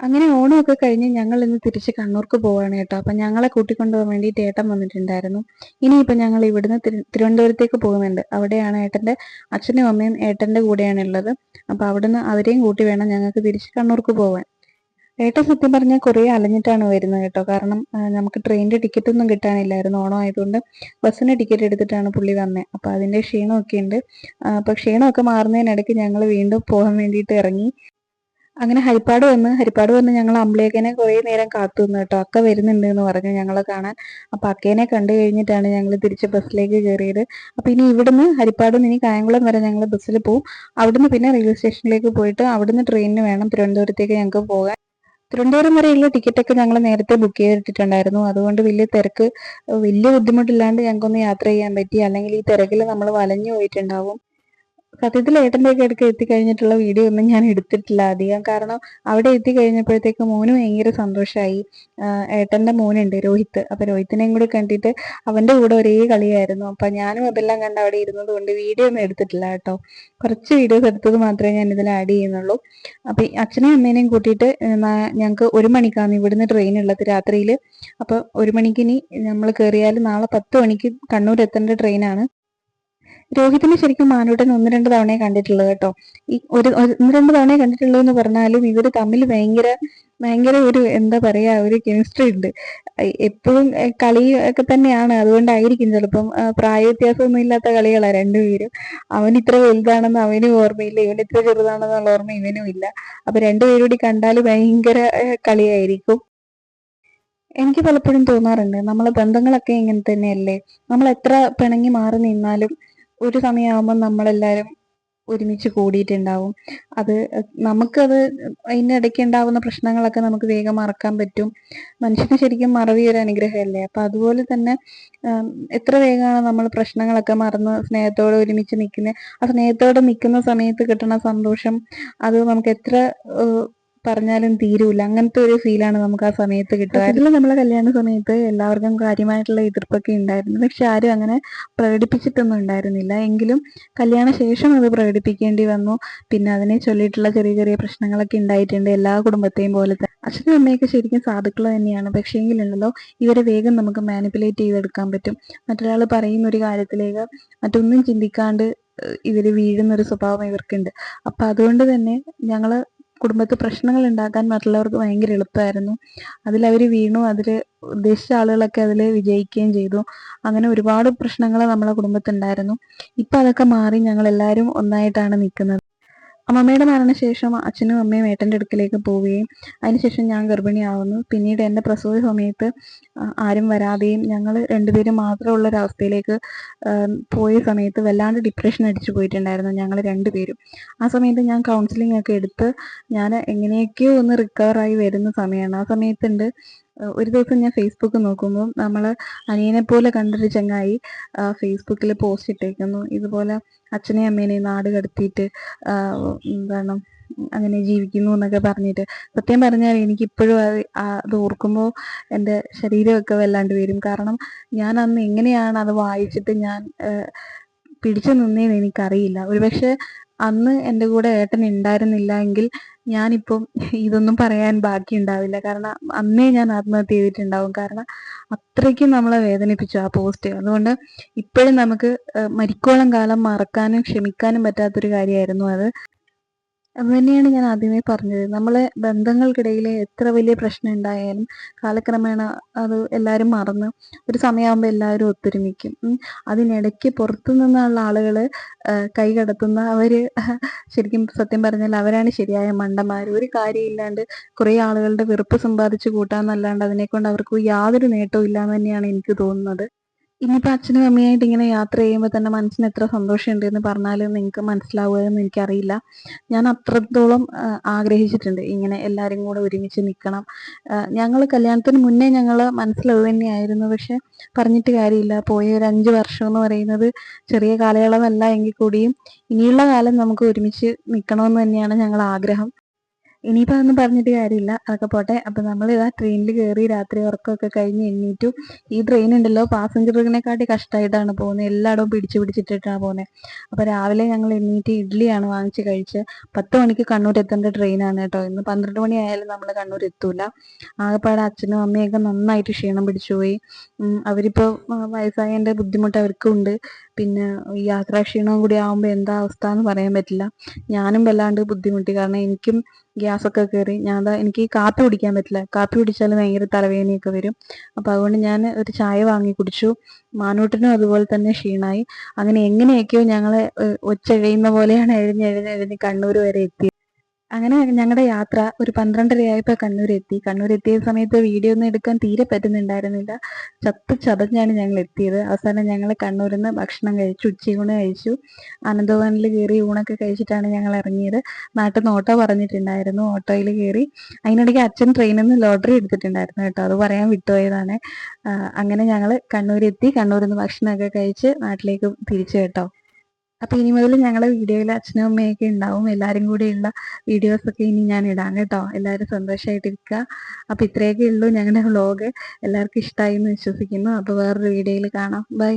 അങ്ങനെ ഓണമൊക്കെ കഴിഞ്ഞ് ഞങ്ങൾ ഇന്ന് തിരിച്ച് കണ്ണൂർക്ക് പോവാണ് കേട്ടോ. അപ്പം ഞങ്ങളെ കൂട്ടിക്കൊണ്ടുപോകാൻ വേണ്ടിയിട്ട് ഏട്ടൻ വന്നിട്ടുണ്ടായിരുന്നു. ഇനിയിപ്പം ഞങ്ങൾ ഇവിടുന്ന് തിരുവനന്തപുരത്തേക്ക് പോകുന്നുണ്ട്. അവിടെയാണ് ഏട്ടൻ്റെ അച്ഛനും അമ്മയും ഏട്ടൻ്റെ കൂടെയാണ് ഉള്ളത്. അപ്പം അവിടുന്ന് അവരെയും കൂട്ടി വേണം ഞങ്ങൾക്ക് തിരിച്ച് കണ്ണൂർക്ക് പോകാൻ. ഏട്ടൻ സത്യം പറഞ്ഞാൽ കുറേ അലഞ്ഞിട്ടാണ് വരുന്നത് കേട്ടോ. കാരണം നമുക്ക് ട്രെയിനിൻ്റെ ടിക്കറ്റ് ഒന്നും കിട്ടാനില്ലായിരുന്നു. ഓണം ആയതുകൊണ്ട് ബസ്സിന് ടിക്കറ്റ് എടുത്തിട്ടാണ് പുള്ളി വന്നത്. അപ്പം അതിൻ്റെ ക്ഷീണമൊക്കെ ഉണ്ട്. അപ്പം ക്ഷീണമൊക്കെ മാറുന്നതിനിടയ്ക്ക് ഞങ്ങൾ വീണ്ടും പോകാൻ വേണ്ടിയിട്ട് ഇറങ്ങി. അങ്ങനെ ഹരിപ്പാട് വന്ന് ഞങ്ങൾ അമ്പിളിയക്കനെ കുറേ നേരം കാത്തു നിന്നു കേട്ടോ. അക്ക വരുന്നുണ്ട് എന്ന് പറഞ്ഞു ഞങ്ങളെ കാണാൻ. അപ്പൊ അക്കേനെ കണ്ടു കഴിഞ്ഞിട്ടാണ് ഞങ്ങൾ തിരിച്ച് ബസ്സിലേക്ക് കയറിയത്. അപ്പൊ ഇനി ഇവിടുന്ന് ഹരിപ്പാട് നിന്ന് ഇനി കായംകുളം വരെ ഞങ്ങൾ ബസ്സിൽ പോകും. അവിടുന്ന് പിന്നെ റെയിൽവേ സ്റ്റേഷനിലേക്ക് പോയിട്ട് അവിടുന്ന് ട്രെയിനിന് വേണം തിരുവനന്തപുരത്തേക്ക് ഞങ്ങൾക്ക് പോകാൻ. തിരുവനന്തപുരം വരെയുള്ള ടിക്കറ്റൊക്കെ ഞങ്ങൾ നേരത്തെ ബുക്ക് ചെയ്തിട്ടുണ്ടായിരുന്നു. അതുകൊണ്ട് വലിയ ബുദ്ധിമുട്ടില്ലാണ്ട് ഞങ്ങൾക്കൊന്ന് യാത്ര ചെയ്യാൻ പറ്റി. അല്ലെങ്കിൽ ഈ തിരക്കിൽ നമ്മൾ വലഞ്ഞു പോയിട്ടുണ്ടാവും. സത്യത്തിൽ ഏട്ടൻ്റെയൊക്കെ അടുത്ത് എത്തിക്കഴിഞ്ഞിട്ടുള്ള വീഡിയോ ഒന്നും ഞാൻ എടുത്തിട്ടില്ല അധികം. കാരണം അവിടെ എത്തിക്കഴിഞ്ഞപ്പോഴത്തേക്ക് മോന് ഭയങ്കര സന്തോഷമായി. ഏട്ടൻ്റെ മോനുണ്ട് രോഹിത്ത്. അപ്പൊ രോഹിത്തിനെയും കൂടി കണ്ടിട്ട് അവന്റെ കൂടെ ഒരേ കളിയായിരുന്നു. അപ്പൊ ഞാനും അതെല്ലാം കണ്ട് അവിടെ ഇരുന്നത് കൊണ്ട് വീഡിയോ ഒന്നും എടുത്തിട്ടില്ല കേട്ടോ. കുറച്ച് വീഡിയോസ് എടുത്തത് മാത്രമേ ഞാൻ ഇതിൽ ആഡ് ചെയ്യുന്നുള്ളൂ. അപ്പൊ അച്ഛനെയും അമ്മേനെയും കൂട്ടിയിട്ട് ഞങ്ങൾക്ക് 1 മണിക്കാണ് ഇവിടുന്ന് ട്രെയിൻ ഉള്ളത് രാത്രിയിൽ. അപ്പൊ 1 മണിക്ക് ഇനി നമ്മൾ കയറിയാൽ നാളെ 10 മണിക്ക് കണ്ണൂർ എത്തേണ്ട ട്രെയിനാണ്. രോഹിതിനെ ശരിക്കും മാനൂട്ടൻ 1-2 തവണയെ കണ്ടിട്ടുള്ളൂ കേട്ടോ. ഈ 1-2 തവണയെ കണ്ടിട്ടുള്ളൂ എന്ന് പറഞ്ഞാലും ഇവര് തമ്മിൽ ഭയങ്കര ഭയങ്കര ഒരു എന്താ പറയാ ഒരു കെമിസ്ട്രി ഉണ്ട്. എപ്പോഴും കളി ഒക്കെ തന്നെയാണ്. അതുകൊണ്ടായിരിക്കും ചിലപ്പം പ്രായ വ്യത്യാസമൊന്നും ഇല്ലാത്ത കളികളാണ് രണ്ടുപേരും. അവൻ ഇത്ര വലുതാണെന്ന് അവനും ഓർമ്മയില്ല, ഇവൻ ഇത്ര ചെറുതാണെന്നുള്ള ഓർമ്മ ഇവനും ഇല്ല. അപ്പൊ രണ്ടുപേരും കൂടി കണ്ടാൽ ഭയങ്കര കളിയായിരിക്കും. എനിക്ക് പലപ്പോഴും തോന്നാറുണ്ട് നമ്മളെ ബന്ധങ്ങളൊക്കെ ഇങ്ങനെ തന്നെയല്ലേ. നമ്മൾ എത്ര പിണങ്ങി മാറി നിന്നാലും ഒരു സമയമാകുമ്പോൾ നമ്മളെല്ലാവരും ഒരുമിച്ച് കൂടിയിട്ടുണ്ടാവും. അത് നമുക്കത് അതിനിടയ്ക്ക് ഉണ്ടാവുന്ന പ്രശ്നങ്ങളൊക്കെ നമുക്ക് വേഗം മറക്കാൻ പറ്റും. മനുഷ്യന് ശരിക്കും മറവി ഒരു അനുഗ്രഹമല്ലേ. അപ്പൊ അതുപോലെ തന്നെ എത്ര വേഗമാണ് നമ്മൾ പ്രശ്നങ്ങളൊക്കെ മറന്ന് സ്നേഹത്തോടെ ഒരുമിച്ച് നിൽക്കുന്നത്. ആ സ്നേഹത്തോടെ നിൽക്കുന്ന സമയത്ത് കിട്ടുന്ന സന്തോഷം അത് നമുക്ക് എത്ര പറഞ്ഞാലും തീരൂല. അങ്ങനത്തെ ഒരു ഫീലാണ് നമുക്ക് ആ സമയത്ത് കിട്ടുക. അതിൽ നമ്മളെ കല്യാണ സമയത്ത് എല്ലാവർക്കും കാര്യമായിട്ടുള്ള എതിർപ്പൊക്കെ ഉണ്ടായിരുന്നു. പക്ഷെ ആരും അങ്ങനെ പ്രകടിപ്പിച്ചിട്ടൊന്നും ഉണ്ടായിരുന്നില്ല. എങ്കിലും കല്യാണ ശേഷം അത് പ്രകടിപ്പിക്കേണ്ടി വന്നു. പിന്നെ അതിനെ ചൊല്ലിയിട്ടുള്ള ചെറിയ ചെറിയ പ്രശ്നങ്ങളൊക്കെ ഉണ്ടായിട്ടുണ്ട്, എല്ലാ കുടുംബത്തെയും പോലെ തന്നെ. അച്ഛനും അമ്മയൊക്കെ ശരിക്കും സാധുക്കൾ തന്നെയാണ്. പക്ഷേ എങ്കിലുണ്ടല്ലോ ഇവരെ വേഗം നമുക്ക് മാനിപ്പുലേറ്റ് ചെയ്തെടുക്കാൻ പറ്റും. മറ്റൊരാൾ പറയുന്ന ഒരു കാര്യത്തിലേക്ക് മറ്റൊന്നും ചിന്തിക്കാണ്ട് ഇവര് വീഴുന്ന ഒരു സ്വഭാവം ഇവർക്കുണ്ട്. അപ്പൊ അതുകൊണ്ട് തന്നെ ഞങ്ങള് കുടുംബത്തിൽ പ്രശ്നങ്ങൾ ഉണ്ടാക്കാൻ മറ്റുള്ളവർക്ക് ഭയങ്കര എളുപ്പമായിരുന്നു. അതിലവർ വീണു. അതിൽ ഉദ്ദേശിച്ച ആളുകളൊക്കെ അതിൽ വിജയിക്കുകയും ചെയ്തു. അങ്ങനെ ഒരുപാട് പ്രശ്നങ്ങൾ നമ്മളെ കുടുംബത്തുണ്ടായിരുന്നു. ഇപ്പൊ അതൊക്കെ മാറി ഞങ്ങൾ എല്ലാവരും ഒന്നായിട്ടാണ് നിൽക്കുന്നത്. അമ്മമ്മയുടെ മരണശേഷം അച്ഛനും അമ്മയും ഏട്ടൻ്റെ അടുക്കലേക്ക് പോവുകയും അതിനുശേഷം ഞാൻ ഗർഭിണിയാവുന്നു. പിന്നീട് എൻ്റെ പ്രസവ സമയത്ത് ആരും വരാതെയും ഞങ്ങൾ രണ്ടുപേരും മാത്രമുള്ള ഒരവസ്ഥയിലേക്ക് പോയ സമയത്ത് വല്ലാണ്ട് ഡിപ്രഷൻ അടിച്ചു പോയിട്ടുണ്ടായിരുന്നു ഞങ്ങൾ രണ്ടുപേരും. ആ സമയത്ത് ഞാൻ കൗൺസിലിംഗ് ഒക്കെ എടുത്ത് ഞാൻ എങ്ങനെയൊക്കെയോ ഒന്ന് റിക്കവറായി വരുന്ന സമയമാണ്. ആ സമയത്തുണ്ട് ഒരു ദിവസം ഞാൻ ഫേസ്ബുക്ക് നോക്കുമ്പോൾ നമ്മൾ അനിയനെ പോലെ കണ്ടൊരു ചങ്ങായി ഫേസ്ബുക്കിൽ പോസ്റ്റ് ഇട്ടേക്കുന്നു. ഇതുപോലെ അച്ഛനെയും അമ്മേനെയും നാട് കടത്തിയിട്ട് എന്താണ് അങ്ങനെ ജീവിക്കുന്നു എന്നൊക്കെ പറഞ്ഞിട്ട്. സത്യം പറഞ്ഞാൽ എനിക്കിപ്പോഴും അത് ഓർക്കുമ്പോൾ എൻ്റെ ശരീരമൊക്കെ വല്ലാണ്ട് വരും. കാരണം ഞാൻ അന്ന് എങ്ങനെയാണ് അത് വായിച്ചിട്ട് ഞാൻ പിടിച്ചു നിന്നേന്ന് എനിക്കറിയില്ല. ഒരുപക്ഷെ അന്ന് എൻ്റെ കൂടെ ഏട്ടൻ ഉണ്ടായിരുന്നില്ല എങ്കിൽ ഞാനിപ്പം ഇതൊന്നും പറയാൻ ബാക്കിയുണ്ടാവില്ല. കാരണം അന്നേ ഞാൻ ആത്മഹത്യ ചെയ്തിട്ടുണ്ടാവും. കാരണം അത്രയ്ക്കും നമ്മളെ വേദനിപ്പിച്ചു ആ പോസ്റ്റ്. അതുകൊണ്ട് ഇപ്പോഴും നമുക്ക് മരിക്കോളം കാലം മറക്കാനും ക്ഷമിക്കാനും പറ്റാത്തൊരു കാര്യമായിരുന്നു അത്. അതുതന്നെയാണ് ഞാൻ ആദ്യമേ പറഞ്ഞത്. നമ്മളെ ബന്ധങ്ങൾക്കിടയിൽ എത്ര വലിയ പ്രശ്നം ഉണ്ടായാലും കാലക്രമേണ അത് എല്ലാവരും മറന്ന് ഒരു സമയമാകുമ്പോൾ എല്ലാവരും ഒത്തൊരുമിക്കും. അതിനിടയ്ക്ക് പുറത്തു നിന്നുള്ള ആളുകൾ കൈ കടത്തുന്ന ശരിക്കും സത്യം പറഞ്ഞാൽ അവരാണ് ശരിയായ മണ്ടന്മാർ. ഒരു കാര്യമില്ലാണ്ട് കുറേ ആളുകളുടെ വെറുപ്പ് സമ്പാദിച്ചു കൂട്ടാന്നല്ലാണ്ട് അതിനെക്കൊണ്ട് അവർക്ക് യാതൊരു നേട്ടവും ഇല്ലാന്ന് തന്നെയാണ് എനിക്ക് തോന്നുന്നത്. ഇനിയിപ്പോൾ അച്ഛനും അമ്മയായിട്ട് ഇങ്ങനെ യാത്ര ചെയ്യുമ്പോൾ തന്നെ മനസ്സിന് എത്ര സന്തോഷമുണ്ട് എന്ന് പറഞ്ഞാലും നിങ്ങൾക്ക് മനസ്സിലാവുകയെന്ന് എനിക്കറിയില്ല. ഞാൻ അത്രത്തോളം ആഗ്രഹിച്ചിട്ടുണ്ട് ഇങ്ങനെ എല്ലാവരും കൂടെ ഒരുമിച്ച് നിൽക്കണം. ഞങ്ങൾ കല്യാണത്തിന് മുന്നേ ഞങ്ങൾ മനസ്സിലത് തന്നെയായിരുന്നു. പക്ഷെ പറഞ്ഞിട്ട് കാര്യമില്ല. പോയ ഒരു 5 വർഷം എന്ന് പറയുന്നത് ചെറിയ കാലയളവല്ല എങ്കിൽ കൂടിയും ഇനിയുള്ള കാലം നമുക്ക് ഒരുമിച്ച് നിൽക്കണമെന്ന് തന്നെയാണ് ഞങ്ങൾ ആഗ്രഹം. ഇനിയിപ്പോൾ അതൊന്നും പറഞ്ഞിട്ട് കാര്യമില്ല, അതൊക്കെ പോട്ടെ. അപ്പം നമ്മൾ ഇതാ ട്രെയിനിൽ കയറി രാത്രി ഉറക്കമൊക്കെ കഴിഞ്ഞ് എണ്ണീറ്റു. ഈ ട്രെയിൻ ഉണ്ടല്ലോ പാസഞ്ചറിനെക്കാട്ടി കഷ്ടമായിട്ടാണ് പോകുന്നത്, എല്ലായിടവും പിടിച്ചു പിടിച്ചിട്ടിട്ടാണ് പോകുന്നത്. അപ്പോൾ രാവിലെ ഞങ്ങൾ എണ്ണീറ്റ് ഇഡ്ഡലിയാണ് വാങ്ങിച്ച് കഴിച്ച്. 10 മണിക്ക് കണ്ണൂർ എത്തേണ്ട ട്രെയിനാണ് കേട്ടോ. ഇന്ന് 12 മണി ആയാലും നമ്മൾ കണ്ണൂർ എത്തൂല. ആകെപ്പാടെ അച്ഛനും അമ്മയൊക്കെ നന്നായിട്ട് ക്ഷീണം പിടിച്ചു പോയി. അവരിപ്പോൾ വയസ്സായതിൻ്റെ ബുദ്ധിമുട്ട് അവർക്കും ഉണ്ട്. പിന്നെ ഈ യാത്രാക്ഷീണവും കൂടി ആകുമ്പോൾ എന്താ അവസ്ഥ എന്ന് പറയാൻ പറ്റില്ല. ഞാനും വല്ലാണ്ട് ബുദ്ധിമുട്ടി, കാരണം എനിക്കും ഗ്യാസൊക്കെ കയറി. എനിക്ക് കാപ്പി കുടിക്കാൻ പറ്റില്ല, കാപ്പി കുടിച്ചാൽ ഭയങ്കര തലവേദനയൊക്കെ വരും. അപ്പോൾ അതുകൊണ്ട് ഞാൻ ഒരു ചായ വാങ്ങി കുടിച്ചു. മാനൂട്ടിനും അതുപോലെ തന്നെ ക്ഷീണമായി. അങ്ങനെ എങ്ങനെയൊക്കെയോ ഞങ്ങളെ ഒച്ചഴയുന്ന പോലെയാണ് എഴുതി കണ്ണൂർ വരെ എത്തി. അങ്ങനെ ഞങ്ങളുടെ യാത്ര ഒരു 12:30 കണ്ണൂർ എത്തി. കണ്ണൂർ എത്തിയ സമയത്ത് വീഡിയോ ഒന്നും എടുക്കാൻ തീരെ പറ്റുന്നുണ്ടായിരുന്നില്ല. ചതഞ്ഞാണ് ഞങ്ങൾ എത്തിയത്. അവസാനം ഞങ്ങൾ കണ്ണൂരിൽ നിന്ന് ഭക്ഷണം കഴിച്ചു, ഉച്ചയൂണ് കഴിച്ചു. ആനന്ദഭവനിൽ കയറി ഊണൊക്കെ കഴിച്ചിട്ടാണ് ഞങ്ങൾ ഇറങ്ങിയത്. നാട്ടിൽ നിന്ന് ഓട്ടോ പറഞ്ഞിട്ടുണ്ടായിരുന്നു, ഓട്ടോയിൽ കയറി. അതിനിടയ്ക്ക് അച്ഛൻ ട്രെയിനിൽ നിന്ന് ലോട്ടറി എടുത്തിട്ടുണ്ടായിരുന്നു കേട്ടോ, അത് പറയാൻ വിട്ടുപോയതാണ്. അങ്ങനെ ഞങ്ങൾ കണ്ണൂരെത്തി. കണ്ണൂരിൽ നിന്ന് ഭക്ഷണമൊക്കെ കഴിച്ച് നാട്ടിലേക്ക് തിരിച്ചു കേട്ടോ. അപ്പൊ ഇനി മുതൽ ഞങ്ങളുടെ വീഡിയോയിൽ അച്ഛനും അമ്മയൊക്കെ ഉണ്ടാവും. എല്ലാവരും കൂടെയുള്ള വീഡിയോസൊക്കെ ഇനി ഞാൻ ഇടാം കേട്ടോ. എല്ലാവരും സന്തോഷമായിട്ടിരിക്കുക. അപ്പൊ ഇത്രയൊക്കെ ഉള്ളൂ ഞങ്ങളുടെ വ്ളോഗ്. എല്ലാവർക്കും ഇഷ്ടമായി എന്ന് വിശ്വസിക്കുന്നു. അപ്പൊ വേറൊരു വീഡിയോയിൽ കാണാം. ബൈ.